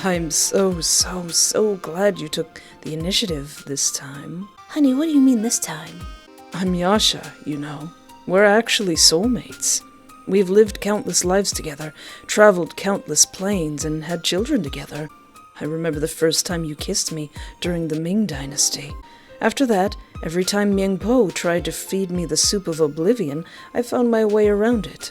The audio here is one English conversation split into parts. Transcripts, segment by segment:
I'm so glad you took the initiative this time. Honey, what do you mean this time? I'm Yasha, you know. We're actually soulmates. We've lived countless lives together, traveled countless planes, and had children together. I remember the first time you kissed me during the Ming Dynasty. After that, every time Ming Po tried to feed me the soup of oblivion, I found my way around it.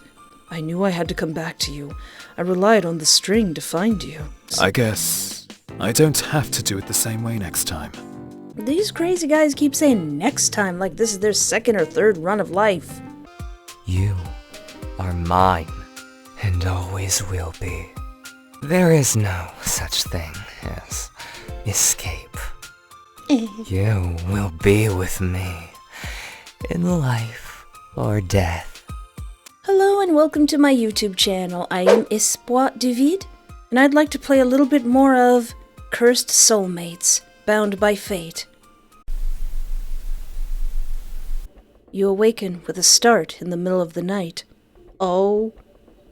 I knew I had to come back to you. I relied on the string to find you. I guess I don't have to do it the same way next time. These crazy guys keep saying next time like this is their second or third run of life. You are mine, and always will be. There is no such thing as escape. You will be with me, in life or death. Hello and welcome to my YouTube channel. I am Espoir David, and I'd like to play a little bit more of Cursed Soulmates, Bound by Fate. You awaken with a start in the middle of the night. Oh,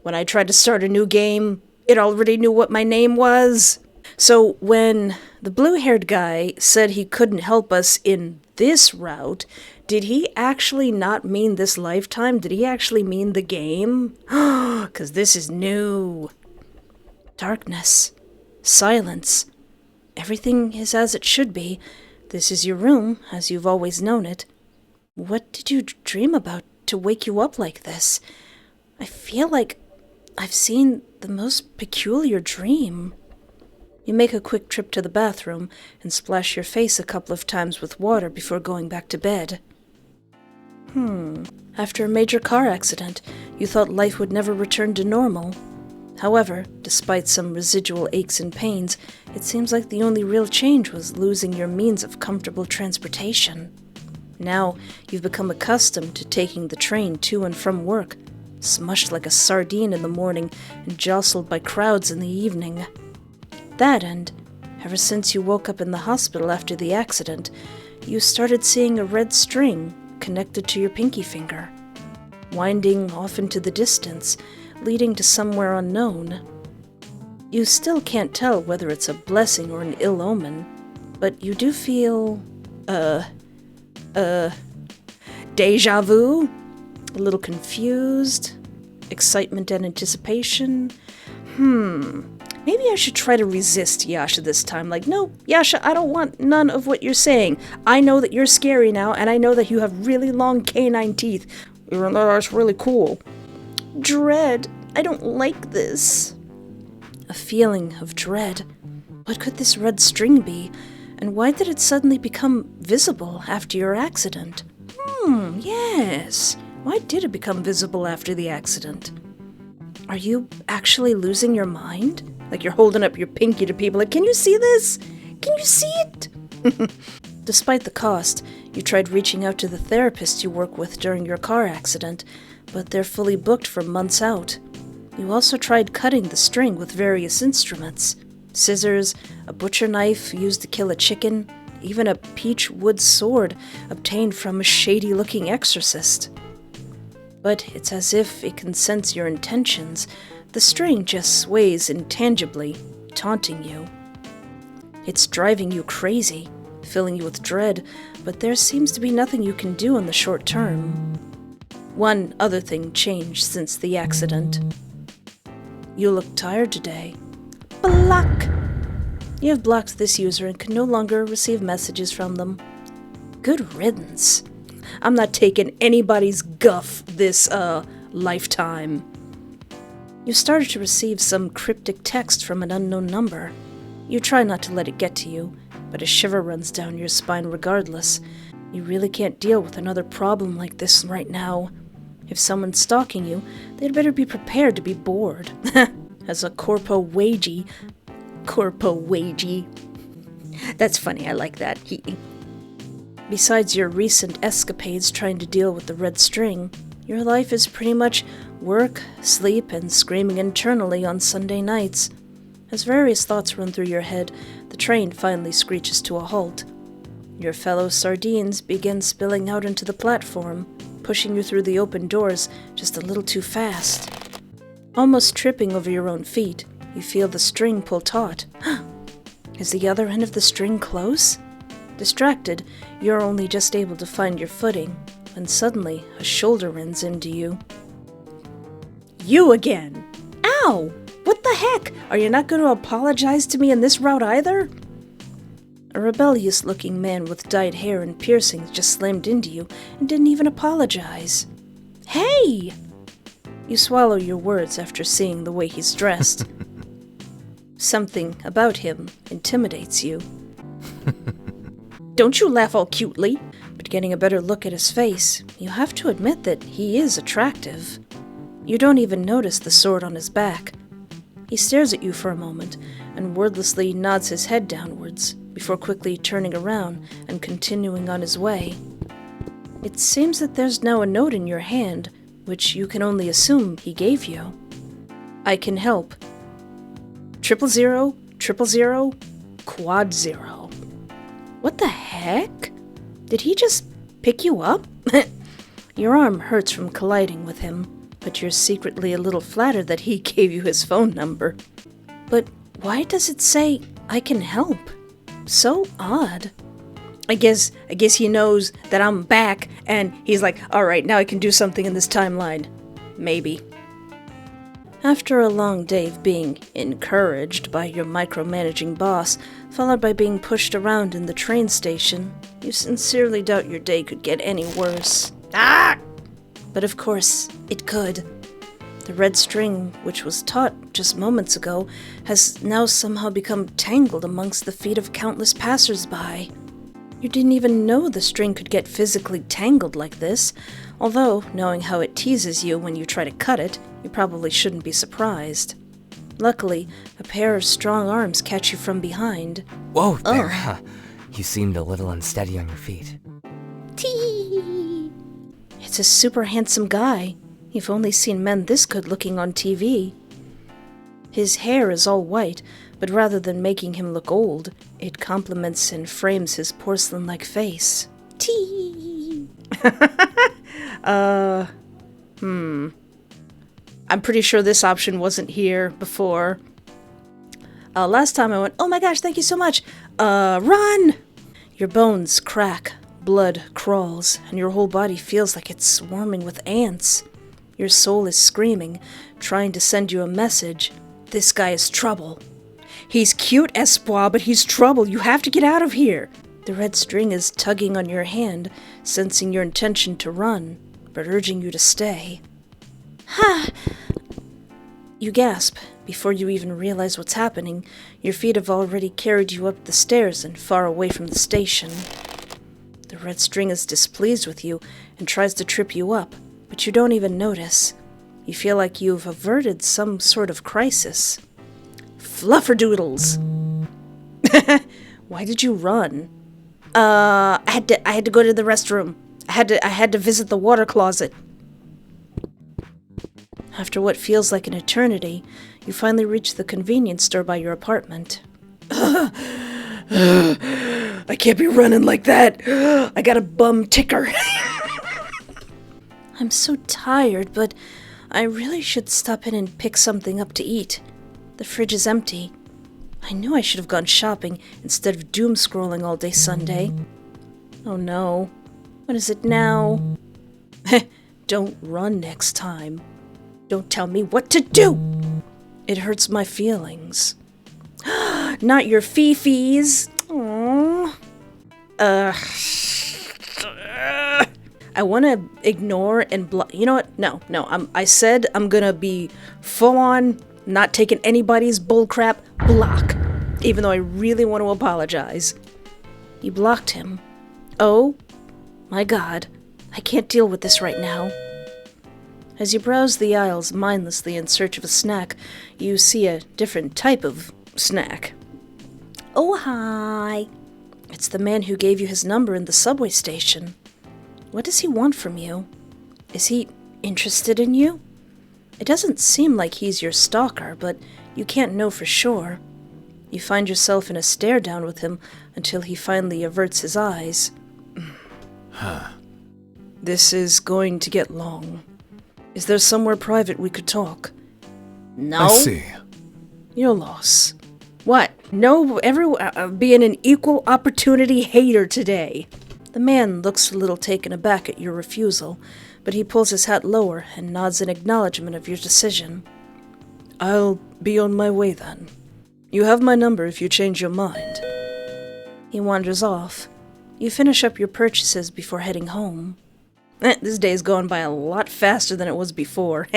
when I tried to start a new game, it already knew what my name was. So when the blue-haired guy said he couldn't help us in this route, did he actually not mean this lifetime? Did he actually mean the game? 'Cause this is new. Darkness. Silence. Everything is as it should be. This is your room, as you've always known it. What did you dream about to wake you up like this? I feel like I've seen the most peculiar dream. You make a quick trip to the bathroom and splash your face a couple of times with water before going back to bed. After a major car accident, you thought life would never return to normal. However, despite some residual aches and pains, it seems like the only real change was losing your means of comfortable transportation. Now, you've become accustomed to taking the train to and from work, smushed like a sardine in the morning and jostled by crowds in the evening. That end, ever since you woke up in the hospital after the accident, you started seeing a red string connected to your pinky finger, winding off into the distance, leading to somewhere unknown. You still can't tell whether it's a blessing or an ill omen, but you do feel, deja vu? A little confused? Excitement and anticipation? Maybe I should try to resist Yasha this time. Like, no, Yasha, I don't want none of what you're saying. I know that you're scary now, and I know that you have really long canine teeth. Even though that's really cool. Dread. I don't like this. A feeling of dread. What could this red string be? And why did it suddenly become visible after your accident? Yes. Why did it become visible after the accident? Are you actually losing your mind? Like you're holding up your pinky to people like, can you see this? Can you see it? Despite the cost, you tried reaching out to the therapist you work with during your car accident, but they're fully booked for months out. You also tried cutting the string with various instruments. Scissors, a butcher knife used to kill a chicken, even a peach wood sword obtained from a shady-looking exorcist. But it's as if it can sense your intentions. The string just sways intangibly, taunting you. It's driving you crazy, filling you with dread, but there seems to be nothing you can do in the short term. One other thing changed since the accident. You look tired today. Block! You have blocked this user and can no longer receive messages from them. Good riddance. I'm not taking anybody's guff this, lifetime. You started to receive some cryptic text from an unknown number. You try not to let it get to you, but a shiver runs down your spine regardless. You really can't deal with another problem like this right now. If someone's stalking you, they'd better be prepared to be bored. As a corpo wagey. That's funny, I like that. Besides your recent escapades trying to deal with the red string, your life is pretty much work, sleep, and screaming internally on Sunday nights. As various thoughts run through your head, the train finally screeches to a halt. Your fellow sardines begin spilling out into the platform, pushing you through the open doors just a little too fast. Almost tripping over your own feet, you feel the string pull taut. Is the other end of the string close? Distracted, you're only just able to find your footing, when suddenly a shoulder runs into you. You again! Ow! What the heck? Are you not going to apologize to me in this route either? A rebellious-looking man with dyed hair and piercings just slammed into you and didn't even apologize. Hey! You swallow your words after seeing the way he's dressed. Something about him intimidates you. Don't you laugh all cutely. But getting a better look at his face, you have to admit that he is attractive. You don't even notice the sword on his back. He stares at you for a moment and wordlessly nods his head downwards before quickly turning around and continuing on his way. It seems that there's now a note in your hand, which you can only assume he gave you. I can help. 000 000 quad 0. What the heck? Did he just pick you up? Your arm hurts from colliding with him, but you're secretly a little flattered that he gave you his phone number. But why does it say, I can help? So odd. I guess he knows that I'm back, and he's like, alright, now I can do something in this timeline. Maybe. After a long day of being encouraged by your micromanaging boss, followed by being pushed around in the train station, you sincerely doubt your day could get any worse. Ah! But of course, it could. The red string, which was taut just moments ago, has now somehow become tangled amongst the feet of countless passers-by. You didn't even know the string could get physically tangled like this, although, knowing how it teases you when you try to cut it, you probably shouldn't be surprised. Luckily, a pair of strong arms catch you from behind. Whoa there! You seemed a little unsteady on your feet. Tee! It's a super handsome guy. You've only seen men this good looking on TV. His hair is all white, but rather than making him look old, it complements and frames his porcelain-like face. Tee! I'm pretty sure this option wasn't here before. Last time I went, oh my gosh, thank you so much. Run! Your bones crack, blood crawls, and your whole body feels like it's swarming with ants. Your soul is screaming, trying to send you a message. This guy is trouble. He's cute, Espoir, but he's trouble. You have to get out of here. The red string is tugging on your hand, sensing your intention to run, but urging you to stay. Ha! You gasp. Before you even realize what's happening, your feet have already carried you up the stairs and far away from the station. The red string is displeased with you and tries to trip you up, but you don't even notice. You feel like you've averted some sort of crisis. Flufferdoodles! Why did you run? I had to go to the restroom. I had to visit the water closet. After what feels like an eternity, you finally reach the convenience store by your apartment. I can't be running like that. I got a bum ticker. I'm so tired, but I really should stop in and pick something up to eat. The fridge is empty. I knew I should have gone shopping instead of doom scrolling all day Sunday. Oh no. What is it now? Don't run next time. Don't tell me what to do! It hurts my feelings. Not your fifis. Aww. I want to ignore and you know what? No. I said I'm gonna be full on, not taking anybody's bullcrap, block. Even though I really want to apologize. You blocked him. Oh, my God. I can't deal with this right now. As you browse the aisles mindlessly in search of a snack, you see a different type of snack. Oh, hi. It's the man who gave you his number in the subway station. What does he want from you? Is he interested in you? It doesn't seem like he's your stalker, but you can't know for sure. You find yourself in a stare down with him until he finally averts his eyes. This is going to get long. Is there somewhere private we could talk? No. I see. Your loss. What? No, being an equal opportunity hater today. The man looks a little taken aback at your refusal, but he pulls his hat lower and nods in acknowledgement of your decision. I'll be on my way then. You have my number if you change your mind. He wanders off. You finish up your purchases before heading home. This day's gone by a lot faster than it was before.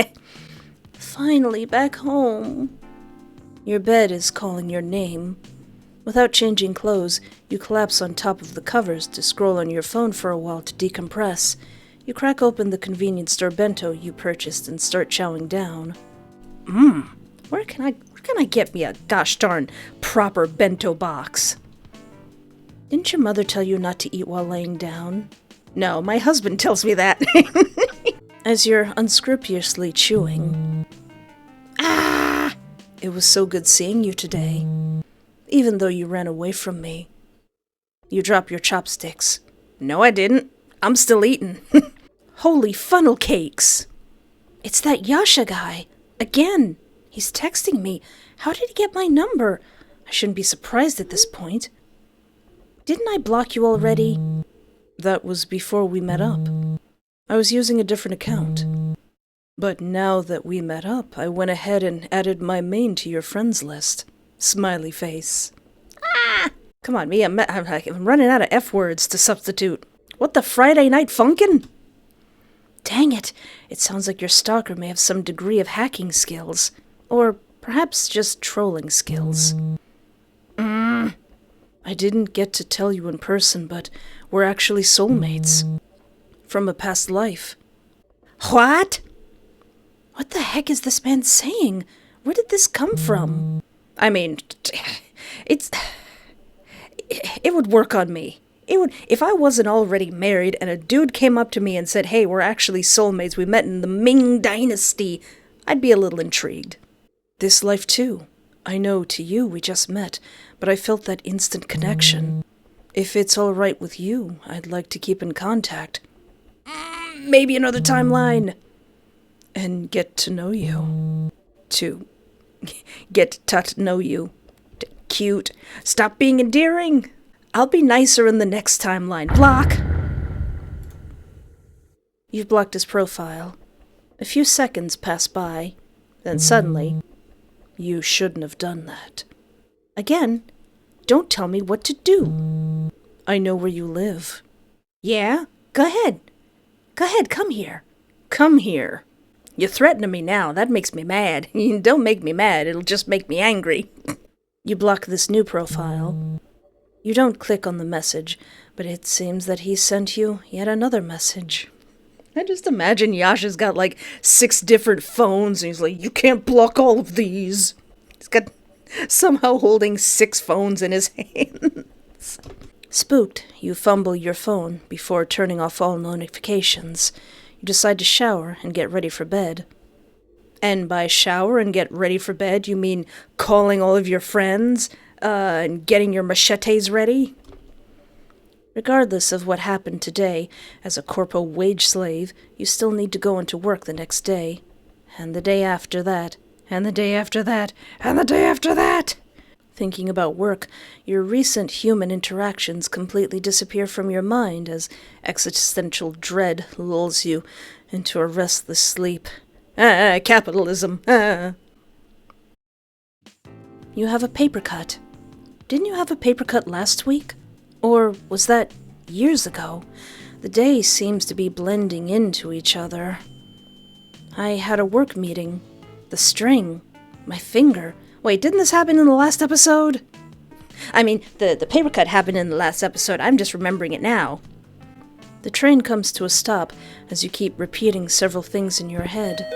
Finally back home. Your bed is calling your name. Without changing clothes, you collapse on top of the covers to scroll on your phone for a while to decompress. You crack open the convenience store bento you purchased and start chowing down. Where can I get me a gosh darn proper bento box? Didn't your mother tell you not to eat while laying down? No, my husband tells me that. As you're unscrupulously chewing. It was so good seeing you today, even though you ran away from me. You drop your chopsticks. No, I didn't. I'm still eating. Holy funnel cakes! It's that Yasha guy. Again. He's texting me. How did he get my number? I shouldn't be surprised at this point. Didn't I block you already? That was before we met up. I was using a different account. But now that we met up, I went ahead and added my main to your friends list. Smiley face. Come on, me, I'm running out of F words to substitute. What the Friday night funkin'? Dang it, it sounds like your stalker may have some degree of hacking skills. Or perhaps just trolling skills. I didn't get to tell you in person, but we're actually soulmates. From a past life. What? What the heck is this man saying? Where did this come from? I mean, it would work on me. If I wasn't already married and a dude came up to me and said, hey, we're actually soulmates, we met in the Ming Dynasty, I'd be a little intrigued. This life too. I know to you we just met, but I felt that instant connection. If it's all right with you, I'd like to keep in contact. Maybe another timeline. And get to know you. To get to know you. Cute. Stop being endearing. I'll be nicer in the next timeline. Block. You've blocked his profile. A few seconds pass by. Then suddenly, you shouldn't have done that. Again, don't tell me what to do. I know where you live. Yeah? Go ahead. Go ahead, come here. Come here. You're threatening me now. That makes me mad. Don't make me mad. It'll just make me angry. You block this new profile. You don't click on the message, but it seems that he sent you yet another message. I just imagine Yasha's got like 6 different phones, and he's like, you can't block all of these. He's got somehow holding 6 phones in his hands. Spooked, you fumble your phone before turning off all notifications. You decide to shower and get ready for bed. And by shower and get ready for bed, you mean calling all of your friends, and getting your machetes ready? Regardless of what happened today, as a corpo wage slave, you still need to go into work the next day. And the day after that. And the day after that. And the day after that! Thinking about work, your recent human interactions completely disappear from your mind as existential dread lulls you into a restless sleep. Capitalism. You have a paper cut. Didn't you have a paper cut last week? Or was that years ago? The days seems to be blending into each other. I had a work meeting. The string. My finger. Wait, didn't this happen in the last episode? I mean, the paper cut happened in the last episode. I'm just remembering it now. The train comes to a stop as you keep repeating several things in your head.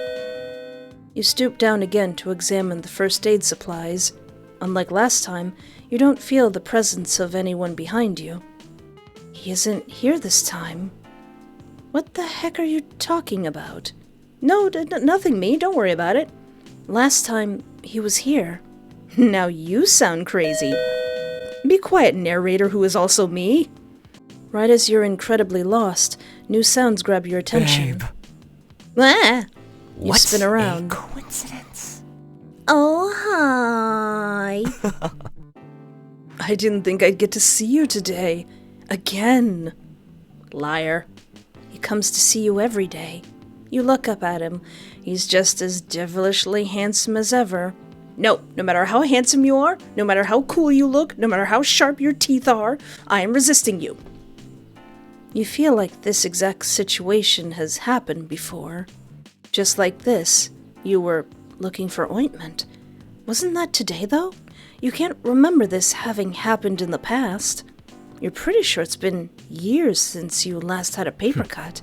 You stoop down again to examine the first aid supplies. Unlike last time, you don't feel the presence of anyone behind you. He isn't here this time. What the heck are you talking about? No, nothing, me. Don't worry about it. Last time, he was here. Now you sound crazy. Be quiet, narrator who is also me. Right as you're incredibly lost, new sounds grab your attention. Babe. Ah! You spin around. A coincidence? Oh, hi. I didn't think I'd get to see you today. Again. Liar. He comes to see you every day. You look up at him. He's just as devilishly handsome as ever. No matter how handsome you are, no matter how cool you look, no matter how sharp your teeth are, I am resisting you. You feel like this exact situation has happened before. Just like this, you were looking for ointment. Wasn't that today, though? You can't remember this having happened in the past. You're pretty sure it's been years since you last had a paper cut.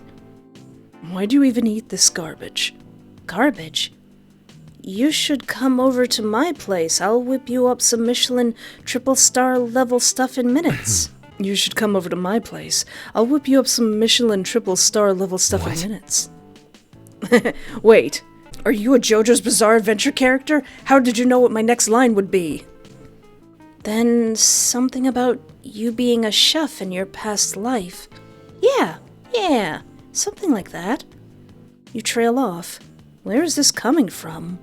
Why do you even eat this garbage? Garbage? You should come over to my place. I'll whip you up some Michelin triple-star level stuff in minutes. You should come over to my place. I'll whip you up some Michelin triple-star level stuff in minutes. Wait, are you a JoJo's Bizarre Adventure character? How did you know what my next line would be? Then something about you being a chef in your past life. Yeah, something like that. You trail off. Where is this coming from?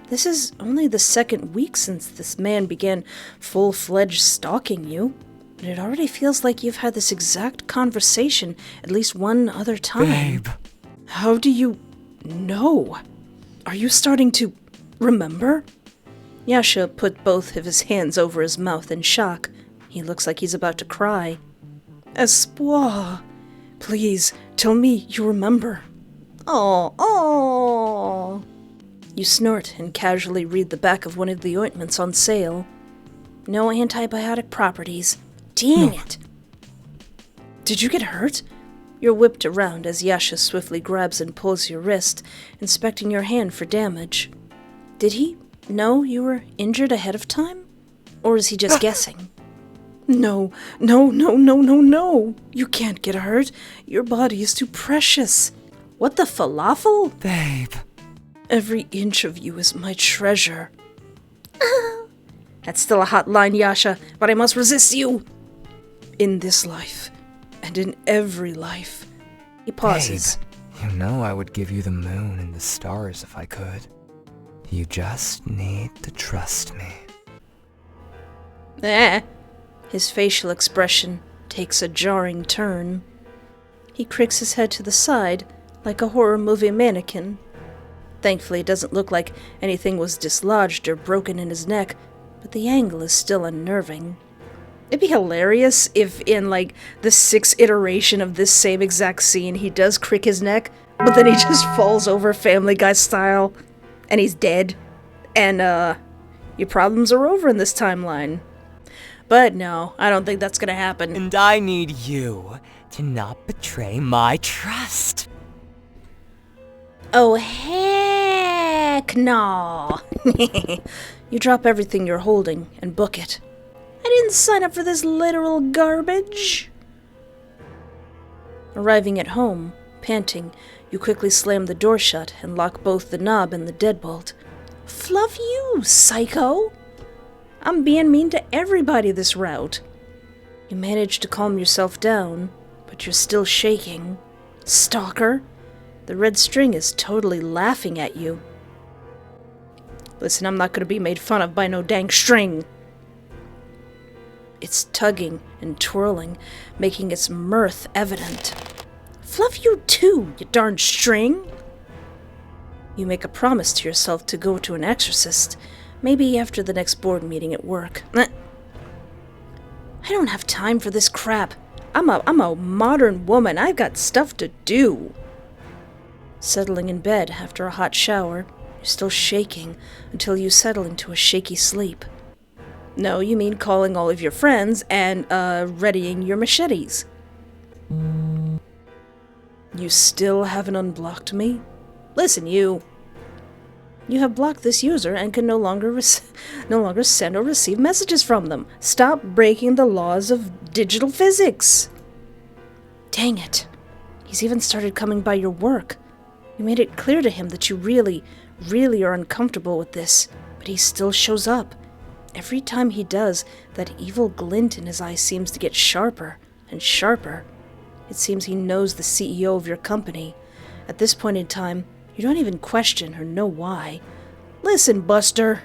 This is only the second week since this man began full-fledged stalking you, but it already feels like you've had this exact conversation at least one other time. Babe. How do you know? Are you starting to remember? Yasha put both of his hands over his mouth in shock. He looks like he's about to cry. Espoir, please tell me you remember. Oh. You snort and casually read the back of one of the ointments on sale. No antibiotic properties. Dang it. Did you get hurt? You're whipped around as Yasha swiftly grabs and pulls your wrist, inspecting your hand for damage. Did he know you were injured ahead of time? Or is he just guessing? No. You can't get hurt. Your body is too precious. What the falafel? Babe. Every inch of you is my treasure. That's still a hot line, Yasha, but I must resist you. In this life, and in every life. He pauses. Babe, you know I would give you the moon and the stars if I could. You just need to trust me. His facial expression takes a jarring turn. He cricks his head to the side, like a horror movie mannequin. Thankfully, it doesn't look like anything was dislodged or broken in his neck, but the angle is still unnerving. It'd be hilarious if in, like, the 6th iteration of this same exact scene, he does crick his neck, but then he just falls over Family Guy style, and he's dead. And, your problems are over in this timeline. But no, I don't think that's gonna happen. And I need you to not betray my trust. Oh, heck no. You drop everything you're holding and book it. I didn't sign up for this literal garbage. Arriving at home, panting, you quickly slam the door shut and lock both the knob and the deadbolt. Fluff you, psycho! I'm being mean to everybody this route. You manage to calm yourself down, but you're still shaking. Stalker! The red string is totally laughing at you. Listen, I'm not gonna be made fun of by no dang string. It's tugging and twirling, making its mirth evident. Fluff you too, you darn string! You make a promise to yourself to go to an exorcist, maybe after the next board meeting at work. I don't have time for this crap. I'm a modern woman. I've got stuff to do. Settling in bed after a hot shower, you're still shaking until you settle into a shaky sleep. No, you mean calling all of your friends and, readying your machetes. You still haven't unblocked me? Listen, you have blocked this user and can no longer send or receive messages from them. Stop breaking the laws of digital physics. Dang it. He's even started coming by your work. You made it clear to him that you really, really are uncomfortable with this, but he still shows up. Every time he does, that evil glint in his eye seems to get sharper and sharper. It seems he knows the CEO of your company. At this point in time, you don't even question or know why. Listen, Buster.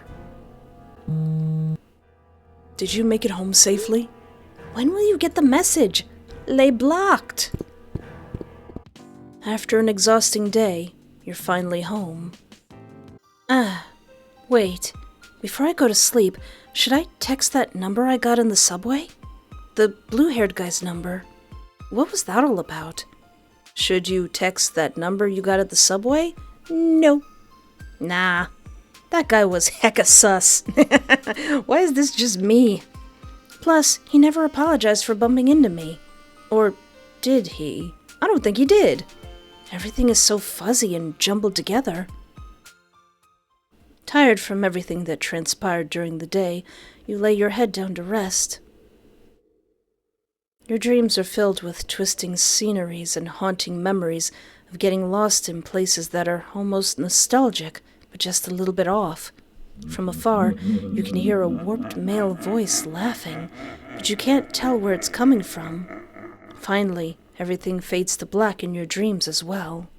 Did you make it home safely? When will you get the message? Lay blocked. After an exhausting day, you're finally home. Wait. Before I go to sleep, should I text that number I got in the subway? The blue-haired guy's number. What was that all about? Should you text that number you got at the subway? No. Nah. That guy was hecka sus. Why is this just me? Plus, he never apologized for bumping into me. Or did he? I don't think he did. Everything is so fuzzy and jumbled together. Tired from everything that transpired during the day, you lay your head down to rest. Your dreams are filled with twisting sceneries and haunting memories of getting lost in places that are almost nostalgic, but just a little bit off. From afar, you can hear a warped male voice laughing, but you can't tell where it's coming from. Finally, everything fades to black in your dreams as well.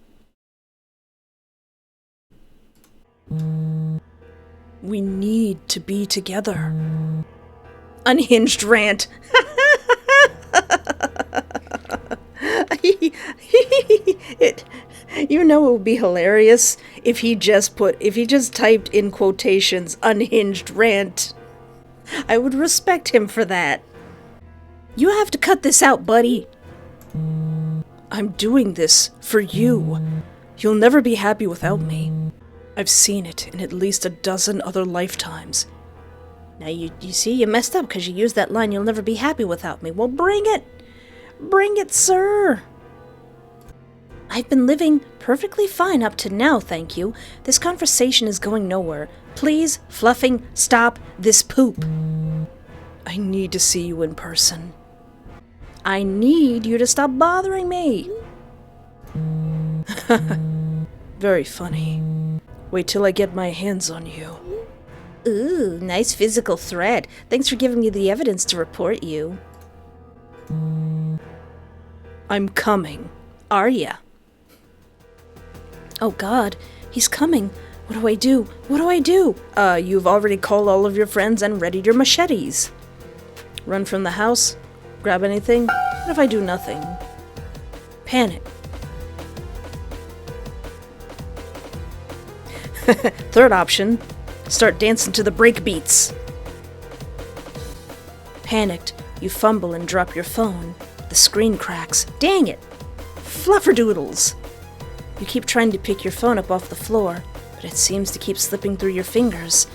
We need to be together. Unhinged rant. You know it would be hilarious if he just typed in quotations unhinged rant. I would respect him for that. You have to cut this out, buddy. I'm doing this for you. You'll never be happy without me. I've seen it in at least a dozen other lifetimes. Now you see, you messed up because you used that line, you'll never be happy without me. Well, bring it. Bring it, sir. I've been living perfectly fine up to now, thank you. This conversation is going nowhere. Please, fluffing, stop this poop. I need to see you in person. I need you to stop bothering me. Very funny. Wait till I get my hands on you. Ooh, nice physical threat. Thanks for giving me the evidence to report you. I'm coming. Are ya? Oh God, he's coming. What do I do? What do I do? You've already called all of your friends and readied your machetes. Run from the house? Grab anything? What if I do nothing? Panic. Third option, start dancing to the break beats. Panicked, you fumble and drop your phone. The screen cracks. Dang it! Flufferdoodles! You keep trying to pick your phone up off the floor, but it seems to keep slipping through your fingers.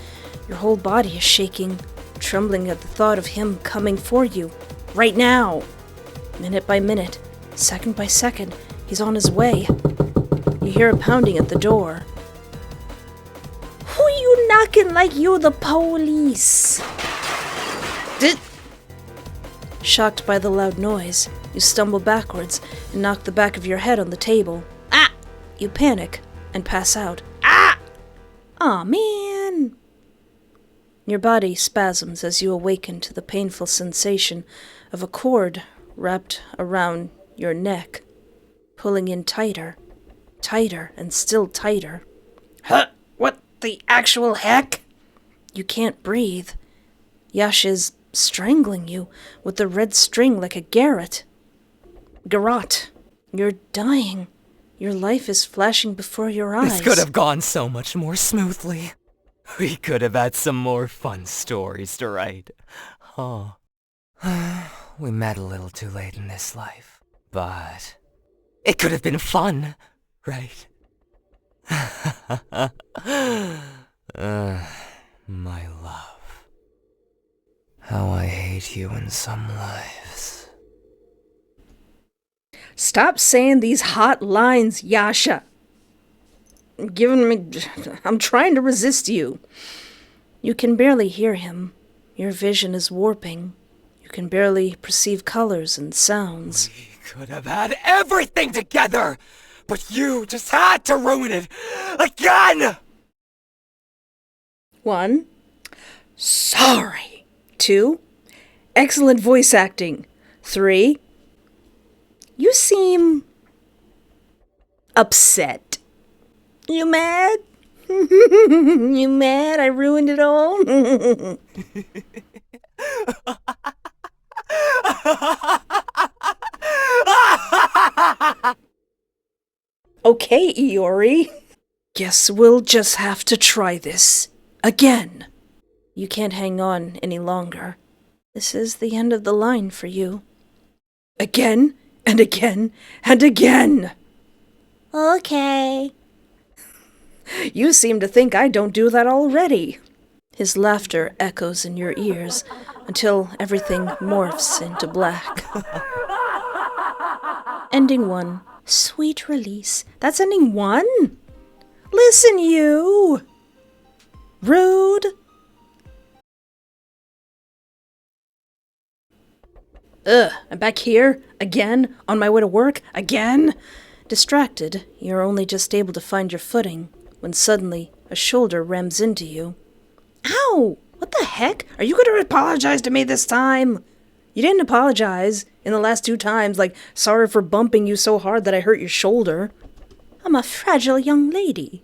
Your whole body is shaking, trembling at the thought of him coming for you. Right now! Minute by minute, second by second, he's on his way. You hear a pounding at the door. Who you knocking like you the police? Shocked by the loud noise, you stumble backwards and knock the back of your head on the table. Ah! You panic and pass out. Ah! Aw, man! Your body spasms as you awaken to the painful sensation of a cord wrapped around your neck, pulling in tighter, tighter, and still tighter. Huh? What the actual heck? You can't breathe. Yasha's strangling you with the red string like a garrote. You're dying. Your life is flashing before your eyes. This could have gone so much more smoothly. We could have had some more fun stories to write. Huh. We met a little too late in this life, but it could have been fun, right? My love. How I hate you in some lives. Stop saying these hot lines, Yasha. I'm trying to resist you. You can barely hear him. Your vision is warping. You can barely perceive colors and sounds. We could have had everything together, but you just had to ruin it again! 1. Sorry. 2. Excellent voice acting. 3. You seem upset. You mad? You mad? I ruined it all? Okay, Iori. Guess we'll just have to try this. Again. You can't hang on any longer. This is the end of the line for you. Again, and again, and again. Okay. You seem to think I don't do that already. His laughter echoes in your ears until everything morphs into black. Ending 1. Sweet release. That's ending 1? Listen, you! Rude! I'm back here, again, on my way to work, again. Distracted, you're only just able to find your footing when suddenly a shoulder rams into you. Ow! What the heck? Are you going to apologize to me this time? You didn't apologize in the last 2 times, like, sorry for bumping you so hard that I hurt your shoulder. I'm a fragile young lady.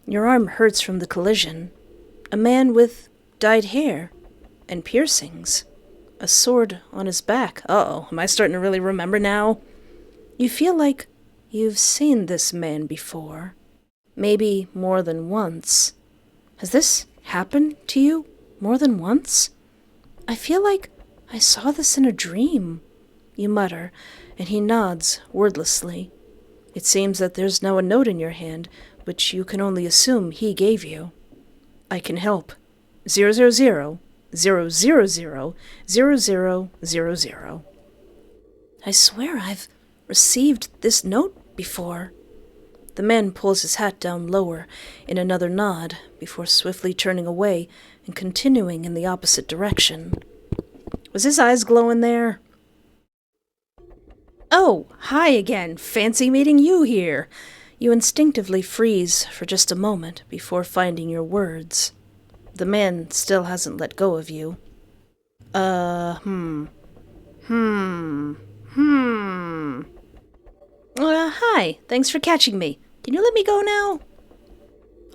Your arm hurts from the collision. A man with dyed hair and piercings. A sword on his back. Uh-oh, am I starting to really remember now? You feel like you've seen this man before. Maybe more than once. Has this happened to you more than once? I feel like I saw this in a dream, you mutter, and he nods wordlessly. It seems that there's now a note in your hand, which you can only assume he gave you. I can help. 000 000 0000. I swear I've received this note before. The man pulls his hat down lower in another nod before swiftly turning away and continuing in the opposite direction. Was his eyes glowing there? Oh, hi again. Fancy meeting you here. You instinctively freeze for just a moment before finding your words. The man still hasn't let go of you. Hi, thanks for catching me. Can you let me go now?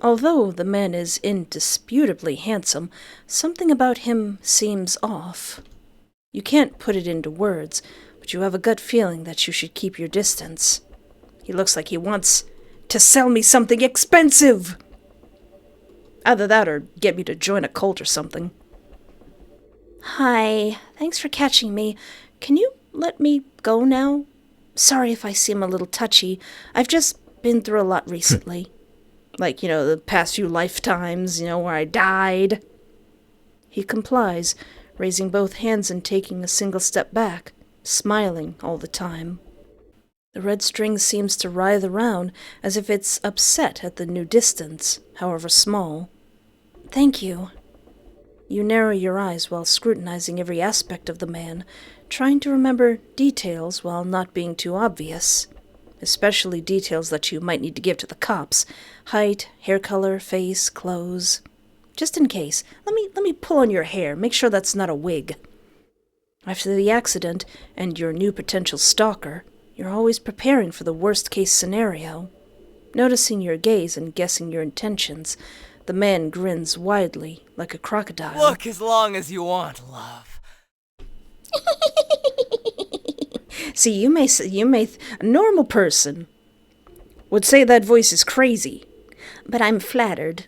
Although the man is indisputably handsome, something about him seems off. You can't put it into words, but you have a gut feeling that you should keep your distance. He looks like he wants to sell me something expensive. Either that or get me to join a cult or something. Hi, thanks for catching me. Can you let me go now? Sorry if I seem a little touchy. I've just been through a lot recently. Like, the past few lifetimes, where I died. He complies, raising both hands and taking a single step back, smiling all the time. The red string seems to writhe around as if it's upset at the new distance, however small. Thank you. You narrow your eyes while scrutinizing every aspect of the man, trying to remember details while not being too obvious. Especially details that you might need to give to the cops. Height, hair color, face, clothes. Just in case, let me pull on your hair, make sure that's not a wig. After the accident and your new potential stalker, you're always preparing for the worst-case scenario. Noticing your gaze and guessing your intentions, the man grins widely, like a crocodile. Look as long as you want, love. See, a normal person would say that voice is crazy, but I'm flattered.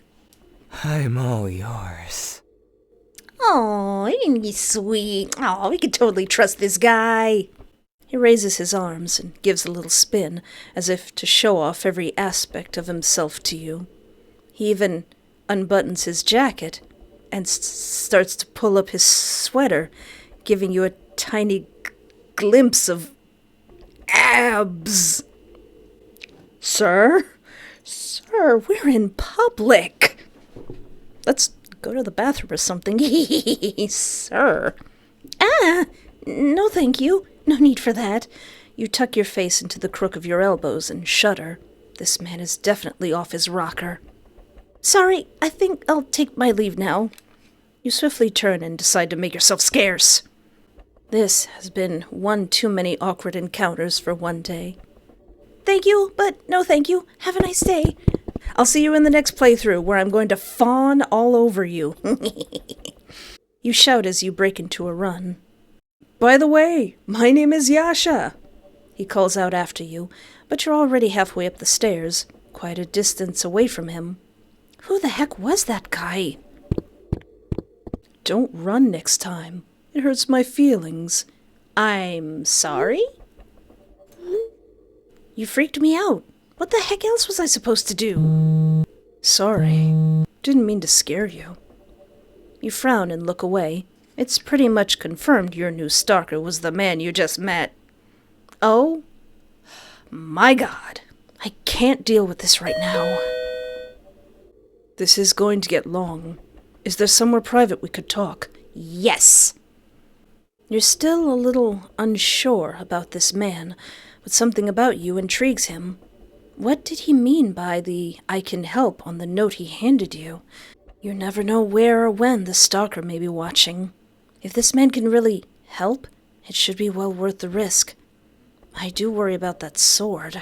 I'm all yours. Oh, isn't he sweet? Oh, we could totally trust this guy. He raises his arms and gives a little spin, as if to show off every aspect of himself to you. He even unbuttons his jacket and starts to pull up his sweater, giving you a tiny glimpse of abs. Sir, we're in public. Let's go to the bathroom or something. Sir. No thank you. No need for that. You tuck your face into the crook of your elbows and shudder. This man is definitely off his rocker. Sorry, I think I'll take my leave now. You swiftly turn and decide to make yourself scarce. This has been one too many awkward encounters for one day. Thank you, but no thank you. Have a nice day. I'll see you in the next playthrough, where I'm going to fawn all over you. You shout as you break into a run. By the way, my name is Yasha, he calls out after you, but you're already halfway up the stairs, quite a distance away from him. Who the heck was that guy? Don't run next time. It hurts my feelings. I'm sorry? You freaked me out. What the heck else was I supposed to do? Sorry. Didn't mean to scare you. You frown and look away. It's pretty much confirmed your new stalker was the man you just met. Oh my God. I can't deal with this right now. This is going to get long. Is there somewhere private we could talk? Yes. You're still a little unsure about this man, but something about you intrigues him. What did he mean by the "I can help" on the note he handed you? You never know where or when the stalker may be watching. If this man can really help, it should be well worth the risk. I do worry about that sword.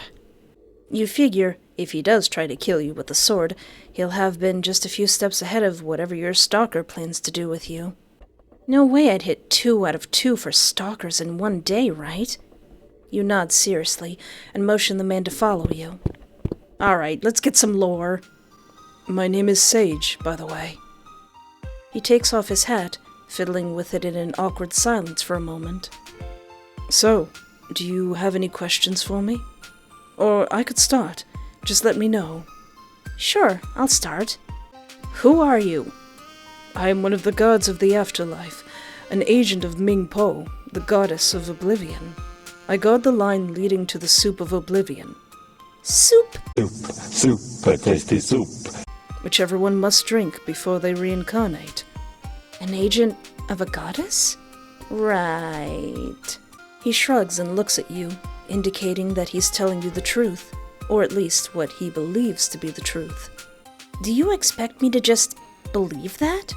You figure, if he does try to kill you with the sword, he'll have been just a few steps ahead of whatever your stalker plans to do with you. No way I'd hit 2 out of 2 for stalkers in one day, right? You nod seriously and motion the man to follow you. All right, let's get some lore. My name is Sage, by the way. He takes off his hat, fiddling with it in an awkward silence for a moment. So, do you have any questions for me? Or I could start. Just let me know. Sure, I'll start. Who are you? I am one of the gods of the afterlife, an agent of Ming Po, the goddess of oblivion. I guard the line leading to the soup of oblivion. Soup? Super tasty soup. Which everyone must drink before they reincarnate. An agent of a goddess? Right. He shrugs and looks at you, indicating that he's telling you the truth, or at least what he believes to be the truth. Do you expect me to just believe that?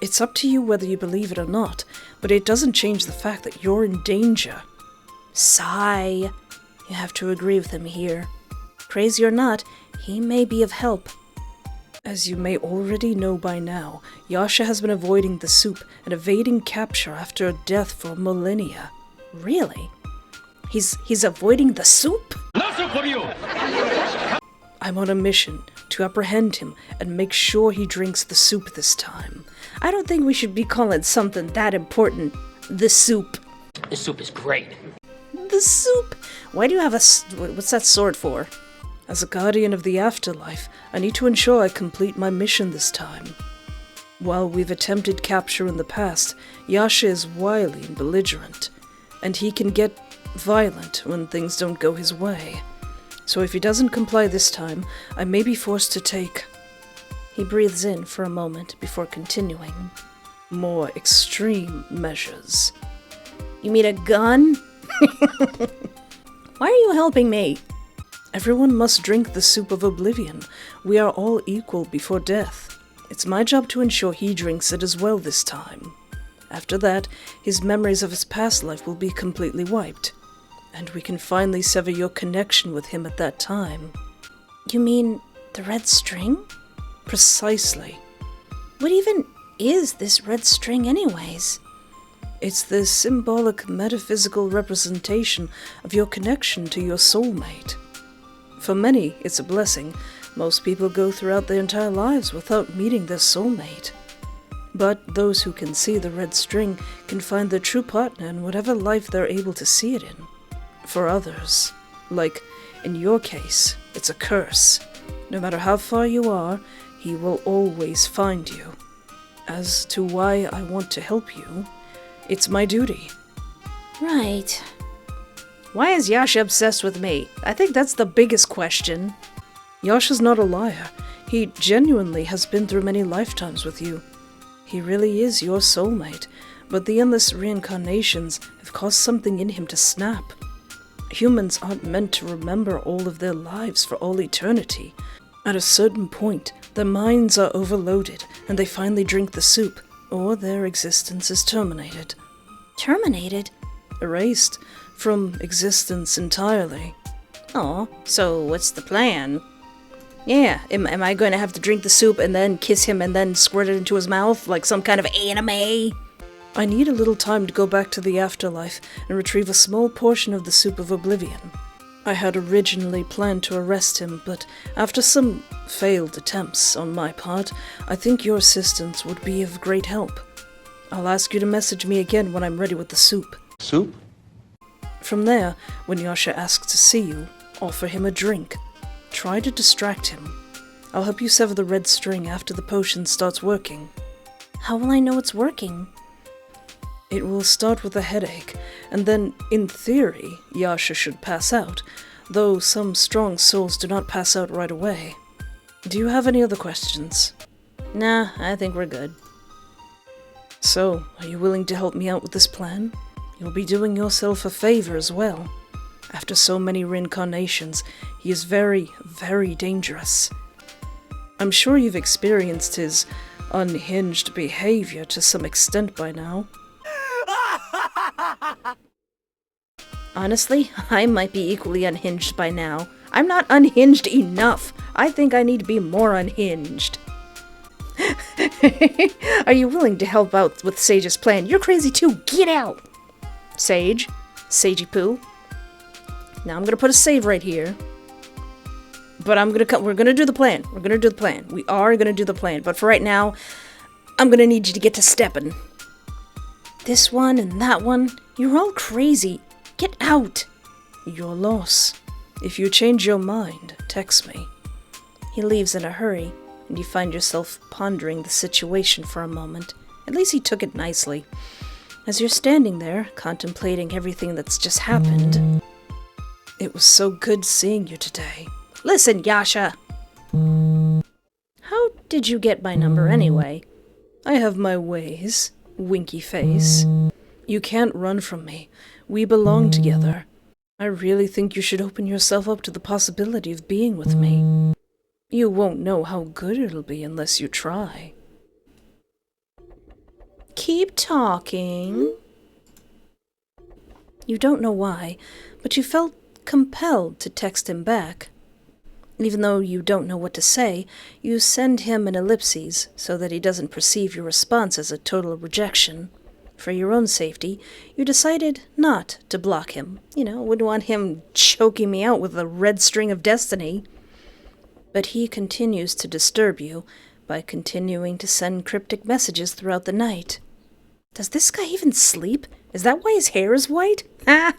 It's up to you whether you believe it or not, but it doesn't change the fact that you're in danger. Sigh. You have to agree with him here. Crazy or not, he may be of help. As you may already know by now, Yasha has been avoiding the soup and evading capture after a death for millennia. Really? He's avoiding the soup? No soup for you! I'm on a mission to apprehend him and make sure he drinks the soup this time. I don't think we should be calling something that important the soup. This soup is great. The soup? Why do you have what's that sword for? As a guardian of the afterlife, I need to ensure I complete my mission this time. While we've attempted capture in the past, Yasha is wily and belligerent, and he can get violent when things don't go his way. So if he doesn't comply this time, I may be forced to take... He breathes in for a moment before continuing. More extreme measures. You mean a gun? Why are you helping me? Everyone must drink the soup of oblivion. We are all equal before death. It's my job to ensure he drinks it as well this time. After that, his memories of his past life will be completely wiped, and we can finally sever your connection with him at that time. You mean the red string? Precisely. What even is this red string anyways? It's the symbolic metaphysical representation of your connection to your soulmate. For many, it's a blessing. Most people go throughout their entire lives without meeting their soulmate. But those who can see the red string can find their true partner in whatever life they're able to see it in. For others, like in your case, it's a curse. No matter how far you are, he will always find you. As to why I want to help you, it's my duty. Right. Why is Yasha obsessed with me? I think that's the biggest question. Yasha's not a liar. He genuinely has been through many lifetimes with you. He really is your soulmate, but the endless reincarnations have caused something in him to snap. Humans aren't meant to remember all of their lives for all eternity. At a certain point, their minds are overloaded, and they finally drink the soup, or their existence is terminated. Terminated? Erased from existence entirely. Oh, so what's the plan? Yeah, am I going to have to drink the soup and then kiss him and then squirt it into his mouth like some kind of anime? I need a little time to go back to the afterlife and retrieve a small portion of the soup of oblivion. I had originally planned to arrest him, but after some failed attempts on my part, I think your assistance would be of great help. I'll ask you to message me again when I'm ready with the soup. Soup? From there, when Yasha asks to see you, offer him a drink. Try to distract him. I'll help you sever the red string after the potion starts working. How will I know it's working? It will start with a headache, and then, in theory, Yasha should pass out, though some strong souls do not pass out right away. Do you have any other questions? Nah, I think we're good. So, are you willing to help me out with this plan? You'll be doing yourself a favor as well. After so many reincarnations, he is very, very dangerous. I'm sure you've experienced his unhinged behavior to some extent by now. Honestly, I might be equally unhinged by now. I'm not unhinged enough. I think I need to be more unhinged. Are you willing to help out with Sage's plan? You're crazy too. Get out! Sage. Sagey poo. Now I'm gonna put a save right here. But we're gonna do the plan. We're gonna do the plan. We are gonna do the plan. But for right now, I'm gonna need you to get to stepping. This one and that one. You're all crazy. Get out! Your loss. If you change your mind, text me. He leaves in a hurry, and you find yourself pondering the situation for a moment. At least he took it nicely. As you're standing there, contemplating everything that's just happened... It was so good seeing you today. Listen, Yasha! How did you get my number anyway? I have my ways, winky face. You can't run from me. We belong together. I really think you should open yourself up to the possibility of being with me. You won't know how good it'll be unless you try. Keep talking. You don't know why, but you felt compelled to text him back. Even though you don't know what to say, you send him an ellipses so that he doesn't perceive your response as a total rejection. For your own safety, you decided not to block him. Wouldn't want him choking me out with a red string of destiny. But he continues to disturb you by continuing to send cryptic messages throughout the night. Does this guy even sleep? Is that why his hair is white? Ah!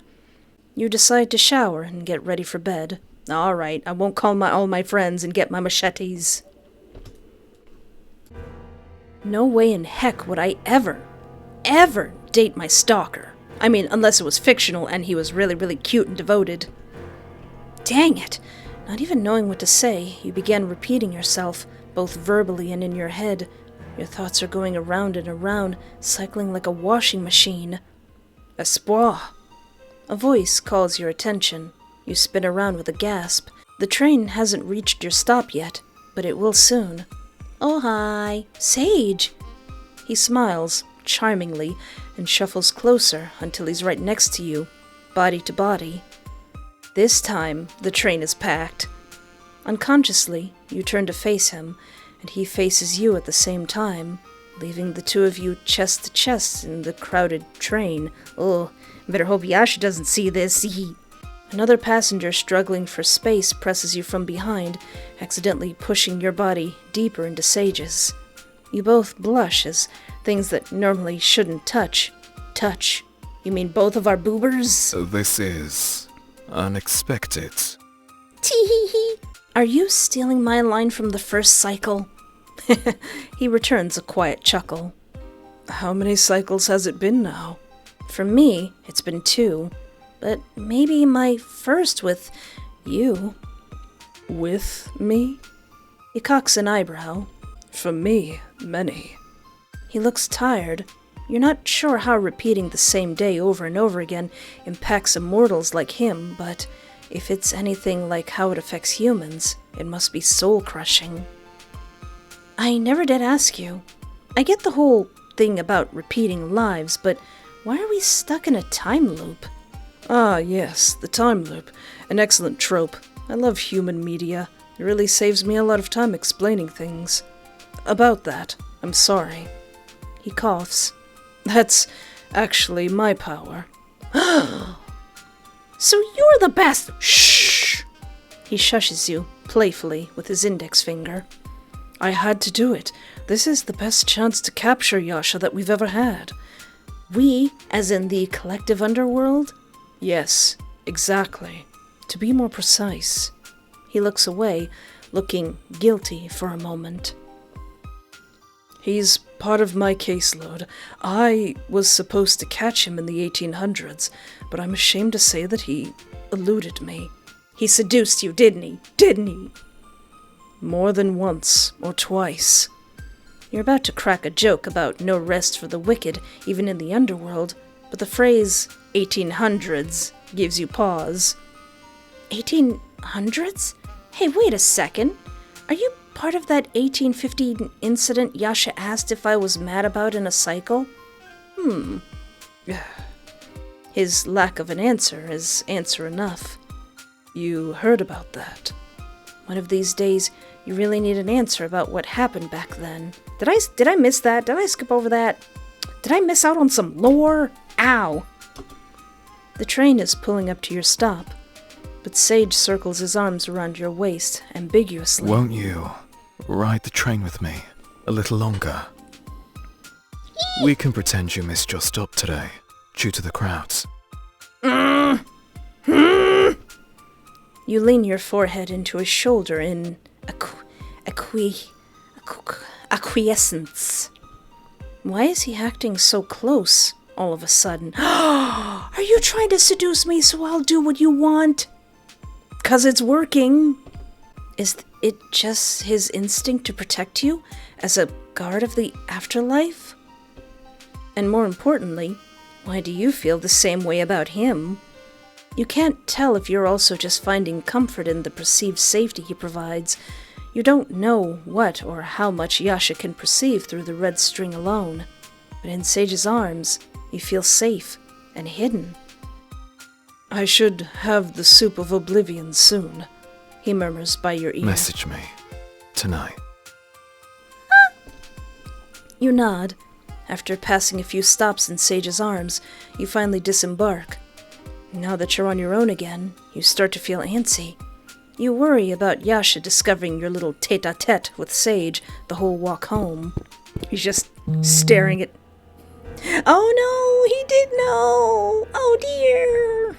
You decide to shower and get ready for bed. Alright, I won't call all my friends and get my machetes. No way in heck would I ever date my stalker. I mean, unless it was fictional and he was really, really cute and devoted. Dang it! Not even knowing what to say, you began repeating yourself, both verbally and in your head. Your thoughts are going around and around, cycling like a washing machine. Espoir! A voice calls your attention. You spin around with a gasp. The train hasn't reached your stop yet, but it will soon. Oh, hi. Sage! He smiles, charmingly, and shuffles closer until he's right next to you, body to body. This time, the train is packed. Unconsciously, you turn to face him, and he faces you at the same time, leaving the two of you chest to chest in the crowded train. Oh, better hope Yasha doesn't see this. Another passenger struggling for space presses you from behind, accidentally pushing your body deeper into Sage's. You both blush as things that normally shouldn't touch. Touch. You mean both of our boobers? This is unexpected. Tee-hee-hee. Are you stealing my line from the first cycle? He returns a quiet chuckle. How many cycles has it been now? For me, it's been 2. But maybe my first with you. With me? He cocks an eyebrow. For me, many. He looks tired. You're not sure how repeating the same day over and over again impacts immortals like him, but if it's anything like how it affects humans, it must be soul-crushing. I never did ask you. I get the whole thing about repeating lives, but why are we stuck in a time loop? Ah, yes, the time loop. An excellent trope. I love human media. It really saves me a lot of time explaining things. About that, I'm sorry. He coughs. That's actually my power. So you're the best. Shh! He shushes you, playfully, with his index finger. I had to do it. This is the best chance to capture Yasha that we've ever had. We, as in the collective underworld? Yes, exactly. To be more precise. He looks away, looking guilty for a moment. He's part of my caseload. I was supposed to catch him in the 1800s, but I'm ashamed to say that he eluded me. He seduced you, didn't he? Didn't he? More than once or twice. You're about to crack a joke about no rest for the wicked, even in the underworld, but the phrase 1800s gives you pause. 1800s? Hey, wait a second. Are you part of that 1815 incident Yasha asked if I was mad about in a cycle? His lack of an answer is answer enough. You heard about that. One of these days, you really need an answer about what happened back then. Did I miss that? Did I skip over that? Did I miss out on some lore? Ow! The train is pulling up to your stop, but Sage circles his arms around your waist, ambiguously. Won't you ride the train with me a little longer? We can pretend you missed your stop today, due to the crowds. You lean your forehead into his shoulder in acquiescence. Why is he acting so close all of a sudden? Are you trying to seduce me so I'll do what you want? 'Cause it's working. Is it just his instinct to protect you as a guard of the afterlife? And more importantly, why do you feel the same way about him? You can't tell if you're also just finding comfort in the perceived safety he provides. You don't know what or how much Yasha can perceive through the red string alone. But in Sage's arms, you feel safe and hidden. I should have the soup of oblivion soon, he murmurs by your ear. Message me. Tonight. You nod. After passing a few stops in Sage's arms, you finally disembark. Now that you're on your own again, you start to feel antsy. You worry about Yasha discovering your little tete-a-tete with Sage the whole walk home. He's just staring at... Oh no, he did know! Oh dear!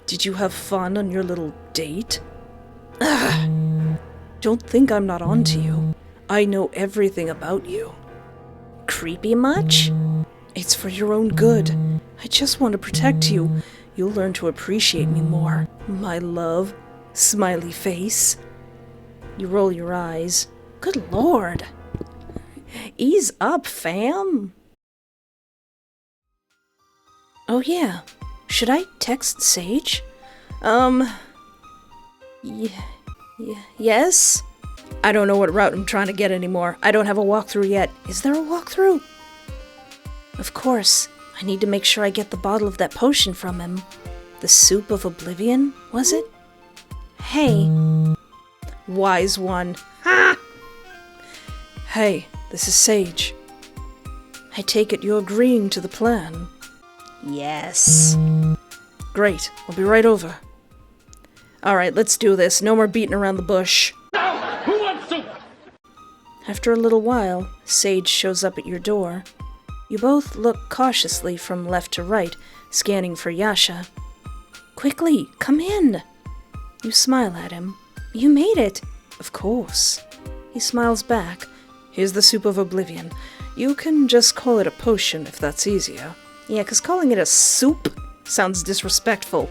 Did you have fun on your little date? Ugh. Don't think I'm not on to you. I know everything about you. Creepy much? It's for your own good. I just want to protect you. You'll learn to appreciate me more, my love. Smiley face. You roll your eyes. Good lord. Ease up, fam. Oh yeah. Should I text Sage? Yes? I don't know what route I'm trying to get anymore. I don't have a walkthrough yet. Is there a walkthrough? Of course. I need to make sure I get the bottle of that potion from him. The soup of oblivion, was it? Hey. Wise one. Ha! Hey, this is Sage. I take it you're agreeing to the plan. Yes. Great, I'll be right over. Alright, let's do this. No more beating around the bush. Now, who wants soup? After a little while, Sage shows up at your door. You both look cautiously from left to right, scanning for Yasha. Quickly, come in! You smile at him. You made it! Of course. He smiles back. Here's the soup of oblivion. You can just call it a potion if that's easier. Yeah, 'cause calling it a soup sounds disrespectful.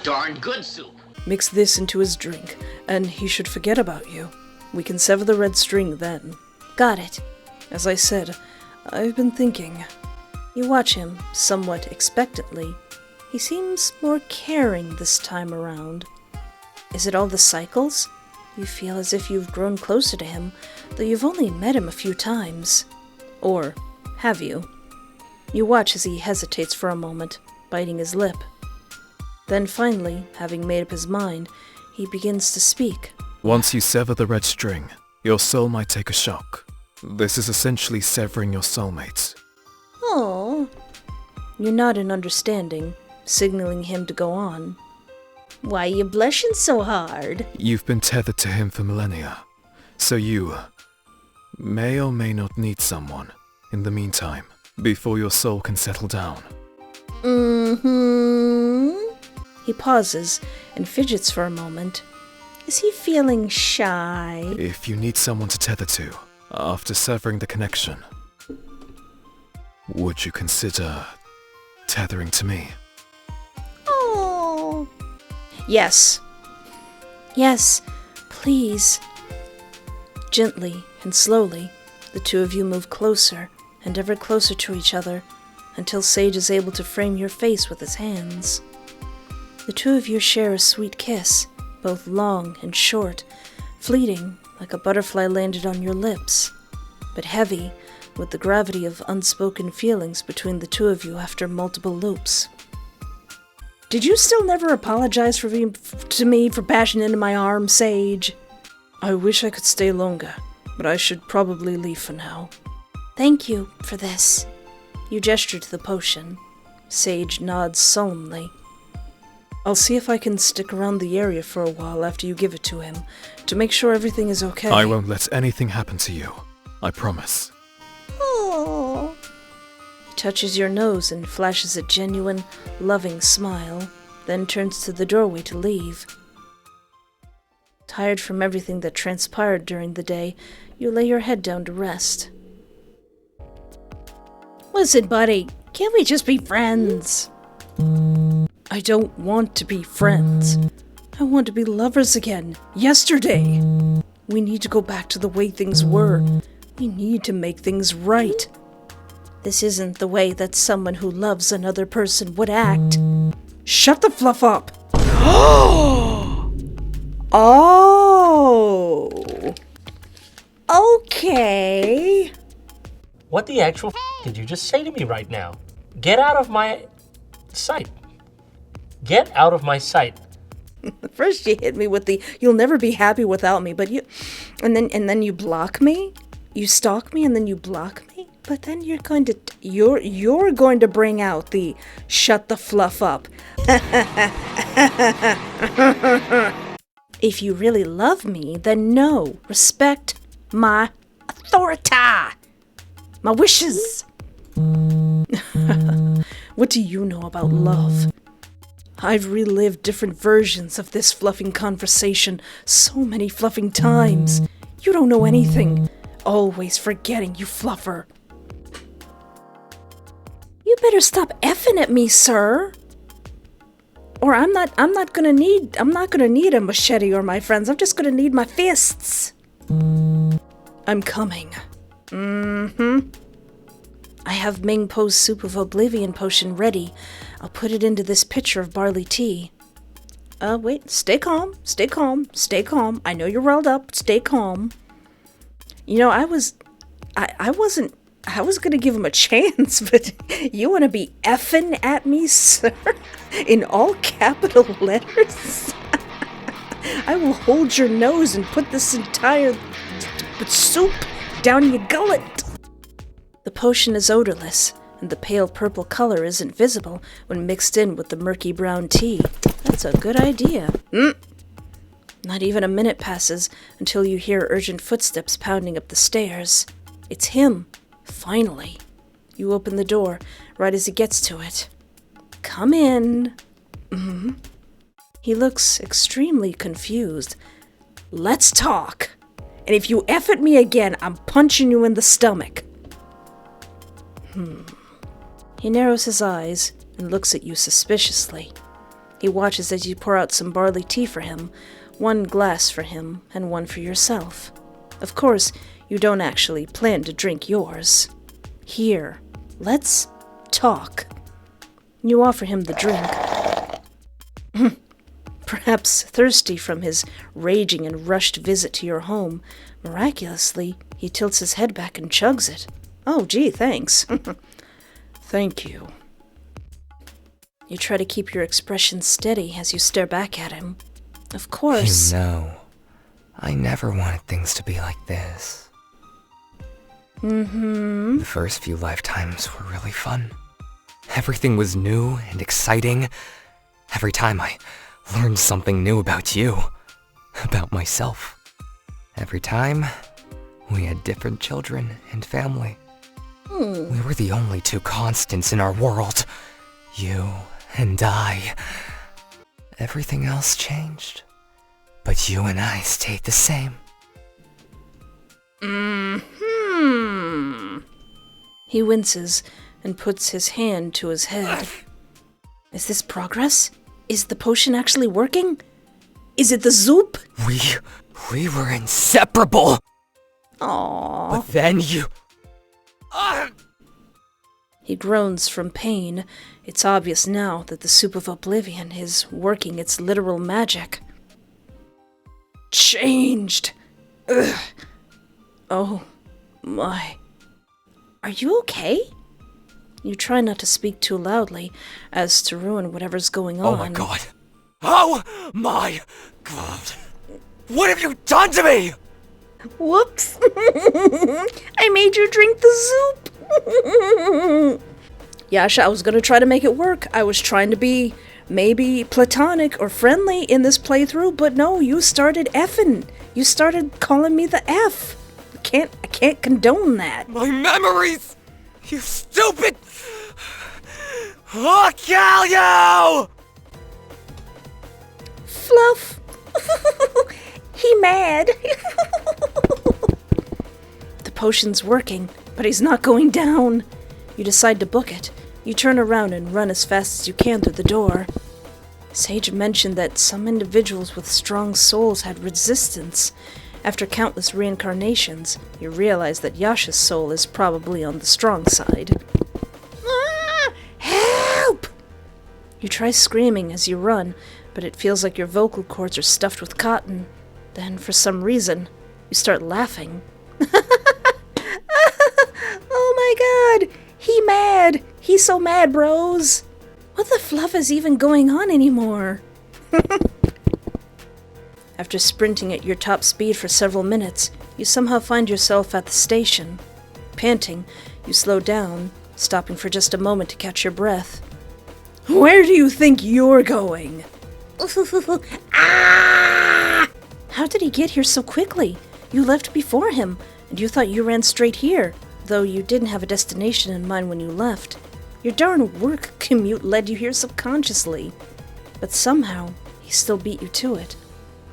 Darn good soup. Mix this into his drink, and he should forget about you. We can sever the red string then. Got it. As I said, I've been thinking. You watch him, somewhat expectantly. He seems more caring this time around. Is it all the cycles? You feel as if you've grown closer to him, though you've only met him a few times. Or have you? You watch as he hesitates for a moment, biting his lip. Then finally, having made up his mind, he begins to speak, Once you sever the red string, your soul might take a shock. This is essentially severing your soulmate. Oh. You nod in understanding, signaling him to go on. Why you blushing so hard? You've been tethered to him for millennia, so you may or may not need someone in the meantime, before your soul can settle down. Mm-hmm. He pauses and fidgets for a moment. Is he feeling shy? If you need someone to tether to, after severing the connection, would you consider tethering to me? Oh. Yes. Yes, please. Gently and slowly, the two of you move closer and ever closer to each other until Sage is able to frame your face with his hands. The two of you share a sweet kiss, both long and short, fleeting like a butterfly landed on your lips, but heavy with the gravity of unspoken feelings between the two of you after multiple loops. Did you still never apologize to me for bashing into my arm, Sage? I wish I could stay longer, but I should probably leave for now. Thank you for this. You gesture to the potion. Sage nods solemnly. I'll see if I can stick around the area for a while after you give it to him, to make sure everything is okay. I won't let anything happen to you. I promise. Oh. He touches your nose and flashes a genuine, loving smile, then turns to the doorway to leave. Tired from everything that transpired during the day, you lay your head down to rest. Listen, buddy, can't we just be friends? I don't want to be friends. I want to be lovers again. Yesterday. We need to go back to the way things were. We need to make things right. This isn't the way that someone who loves another person would act. Shut the fluff up! Oh! Okay. What the actual did you just say to me right now? Get out of my sight. Get out of my sight. First you hit me with the "you'll never be happy without me," but and then you block me. You stalk me and then you block me. But then you're going to bring out the "shut the fluff up." If you really love me, then no. Respect my authority. My wishes. What do you know about love? I've relived different versions of this fluffing conversation so many fluffing times. You don't know anything. Always forgetting, you fluffer. You better stop effing at me, sir. Or I'm not gonna need a machete or my friends. I'm just gonna need my fists. I'm coming. I have Ming Po's Soup of Oblivion potion ready. I'll put it into this pitcher of barley tea. Wait, stay calm. I know you're riled up. Stay calm. You know, I was gonna give him a chance, but you wanna be effing at me, sir? In all capital letters? I will hold your nose and put this entire soup down your gullet. The potion is odorless, and the pale purple color isn't visible when mixed in with the murky brown tea. That's a good idea. Not even a minute passes until you hear urgent footsteps pounding up the stairs. It's him, finally. You open the door right as he gets to it. Come in. He looks extremely confused. Let's talk. And if you F at me again, I'm punching you in the stomach. He narrows his eyes and looks at you suspiciously. He watches as you pour out some barley tea for him, one glass for him and one for yourself. Of course, you don't actually plan to drink yours. Here, let's talk. You offer him the drink. Perhaps thirsty from his raging and rushed visit to your home, miraculously, he tilts his head back and chugs it. Oh, gee, thanks. Thank you. You try to keep your expression steady as you stare back at him. Of course. You know, I never wanted things to be like this. Mm-hmm. The first few lifetimes were really fun. Everything was new and exciting. Every time I learned something new about you, about myself. Every time, we had different children and family. We were the only two constants in our world. You and I. Everything else changed. But you and I stayed the same. Mm-hmm. He winces and puts his hand to his head. Is this progress? Is the potion actually working? Is it the zoop? We were inseparable! Aww. But then you... He groans from pain. It's obvious now that the soup of oblivion is working its literal magic. Changed! Ugh. Oh my. Are you okay? You try not to speak too loudly, as to ruin whatever's going on. Oh my god. Oh my god. What have you done to me? Whoops. I made you drink the soup. Yasha, I was gonna try to make it work. I was trying to be maybe platonic or friendly in this playthrough, but no, you started effing. You started calling me the F. I can't condone that. My memories! You stupid... I'll kill you! Fluff. He mad. The potion's working, but he's not going down. You decide to book it. You turn around and run as fast as you can through the door. Sage mentioned that some individuals with strong souls had resistance. After countless reincarnations, you realize that Yasha's soul is probably on the strong side. Ah! Help! You try screaming as you run, but it feels like your vocal cords are stuffed with cotton. Then, for some reason, you start laughing. Oh my god! He mad! He's so mad, bros! What the fluff is even going on anymore? After sprinting at your top speed for several minutes, you somehow find yourself at the station. Panting, you slow down, stopping for just a moment to catch your breath. Where do you think you're going? Ah! How did he get here so quickly? You left before him, and you thought you ran straight here, though you didn't have a destination in mind when you left. Your darn work commute led you here subconsciously, but somehow he still beat you to it.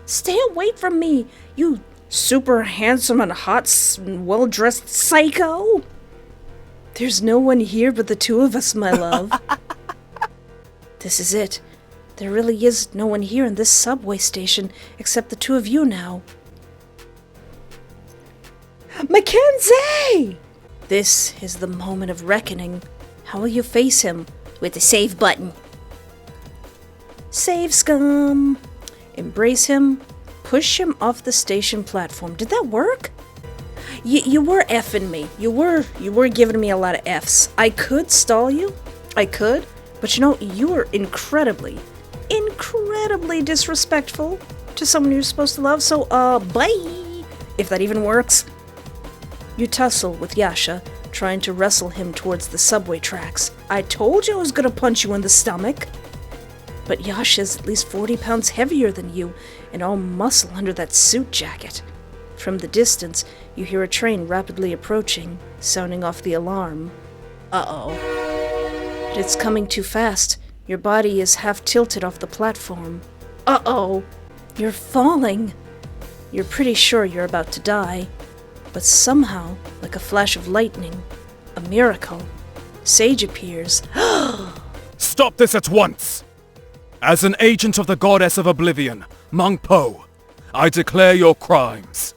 Stay away from me, you super handsome and hot, well-dressed psycho! There's no one here but the two of us, my love. This is it. There really is no one here in this subway station except the two of you now. Mackenzie! This is the moment of reckoning. How will you face him? With the save button. Save, scum. Embrace him. Push him off the station platform. Did that work? You were effing me. You were giving me a lot of Fs. I could stall you. I could. But you were incredibly disrespectful to someone you're supposed to love. So, bye. If that even works. You tussle with Yasha, trying to wrestle him towards the subway tracks. I told you I was gonna punch you in the stomach. But Yasha's at least 40 pounds heavier than you, and all muscle under that suit jacket. From the distance, you hear a train rapidly approaching, sounding off the alarm. Uh-oh. But it's coming too fast. Your body is half tilted off the platform. Uh-oh. You're falling. You're pretty sure you're about to die. But somehow, like a flash of lightning, a miracle, Sage appears. Stop this at once! As an agent of the goddess of oblivion, Mong Po, I declare your crimes.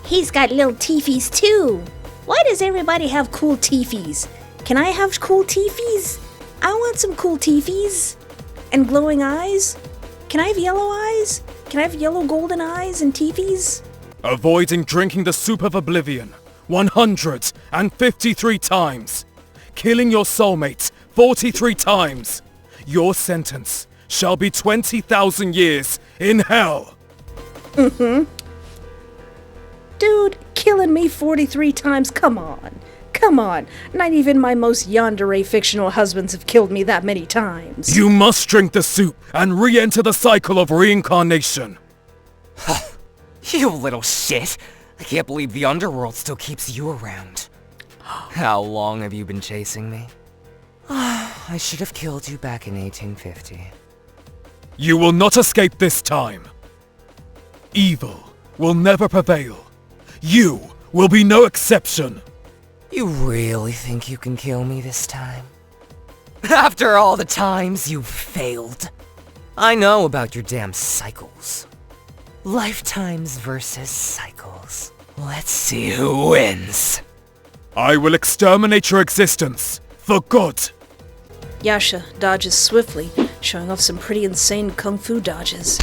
He's got little teefies too. Why does everybody have cool teefies? Can I have cool teefies? I want some cool teefies. And glowing eyes? Can I have yellow eyes? Can I have yellow golden eyes and teefies? Avoiding drinking the soup of oblivion 153 times. Killing your soulmates 43 times. Your sentence shall be 20,000 years in hell. Dude, killing me 43 times, come on. Come on, not even my most yandere fictional husbands have killed me that many times. You must drink the soup and re-enter the cycle of reincarnation. You little shit! I can't believe the underworld still keeps you around. How long have you been chasing me? I should have killed you back in 1850. You will not escape this time. Evil will never prevail. You will be no exception. You really think you can kill me this time? After all the times you've failed? I know about your damn cycles. Lifetimes versus cycles. Let's see who wins. I will exterminate your existence, for good. Yasha dodges swiftly, showing off some pretty insane kung fu dodges.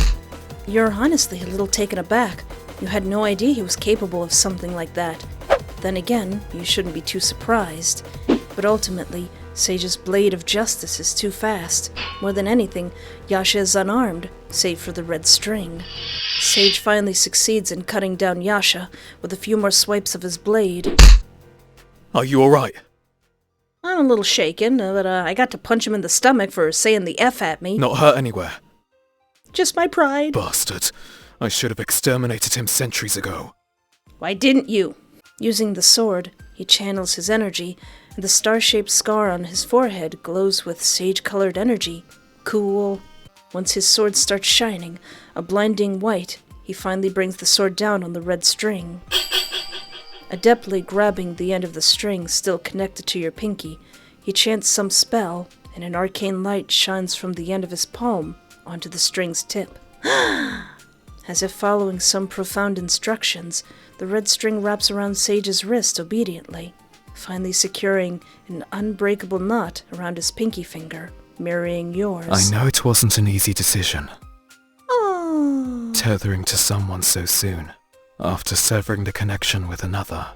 You're honestly a little taken aback. You had no idea he was capable of something like that. Then again, you shouldn't be too surprised. But ultimately, Sage's blade of justice is too fast. More than anything, Yasha is unarmed, save for the red string. Sage finally succeeds in cutting down Yasha with a few more swipes of his blade. Are you alright? I'm a little shaken, but I got to punch him in the stomach for saying the F at me. Not hurt anywhere. Just my pride. Bastard. I should have exterminated him centuries ago. Why didn't you? Using the sword, he channels his energy, and the star-shaped scar on his forehead glows with sage-colored energy. Cool. Once his sword starts shining, a blinding white, he finally brings the sword down on the red string. Adeptly grabbing the end of the string still connected to your pinky, he chants some spell, and an arcane light shines from the end of his palm onto the string's tip. As if following some profound instructions, the red string wraps around Sage's wrist obediently, finally securing an unbreakable knot around his pinky finger, mirroring yours. I know it wasn't an easy decision. Oh. Tethering to someone so soon, after severing the connection with another.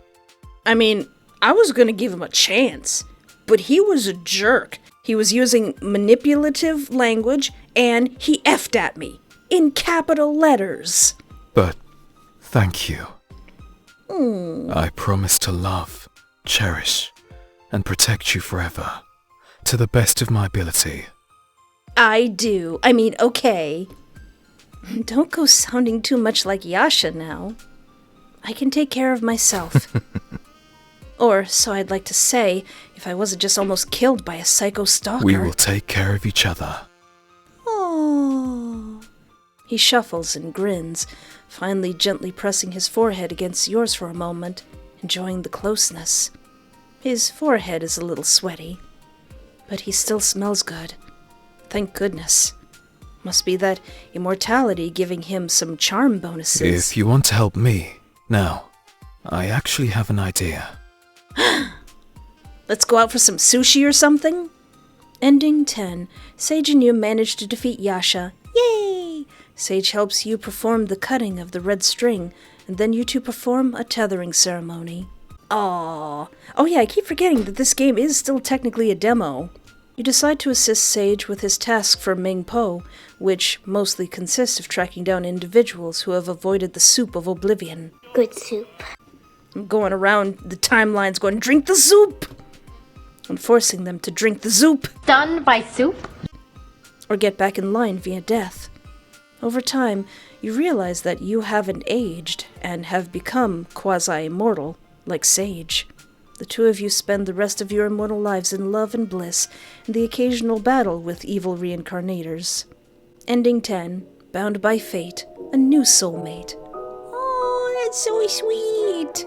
I mean, I was gonna give him a chance, but he was a jerk. He was using manipulative language, and he effed at me. In capital letters. But, thank you. I promise to love, cherish, and protect you forever, to the best of my ability. I do. I mean, okay. Don't go sounding too much like Yasha now. I can take care of myself. Or, so I'd like to say, if I wasn't just almost killed by a psycho stalker. We will take care of each other. Oh. He shuffles and grins, finally gently pressing his forehead against yours for a moment, enjoying the closeness. His forehead is a little sweaty, but he still smells good. Thank goodness. Must be that immortality giving him some charm bonuses. If you want to help me, now, I actually have an idea. Let's go out for some sushi or something? Ending 10. Sage and you manage to defeat Yasha. Yay! Sage helps you perform the cutting of the red string, and then you two perform a tethering ceremony. Aww. Oh yeah, I keep forgetting that this game is still technically a demo. You decide to assist Sage with his task for Ming Po, which mostly consists of tracking down individuals who have avoided the soup of oblivion. Good soup. I'm going around the timelines going, drink the soup! And forcing them to drink the soup. Stunned by soup? Or get back in line via death. Over time, you realize that you haven't aged and have become quasi-immortal, like Sage. The two of you spend the rest of your immortal lives in love and bliss, and the occasional battle with evil reincarnators. Ending 10, bound by fate, a new soulmate. Oh, that's so sweet!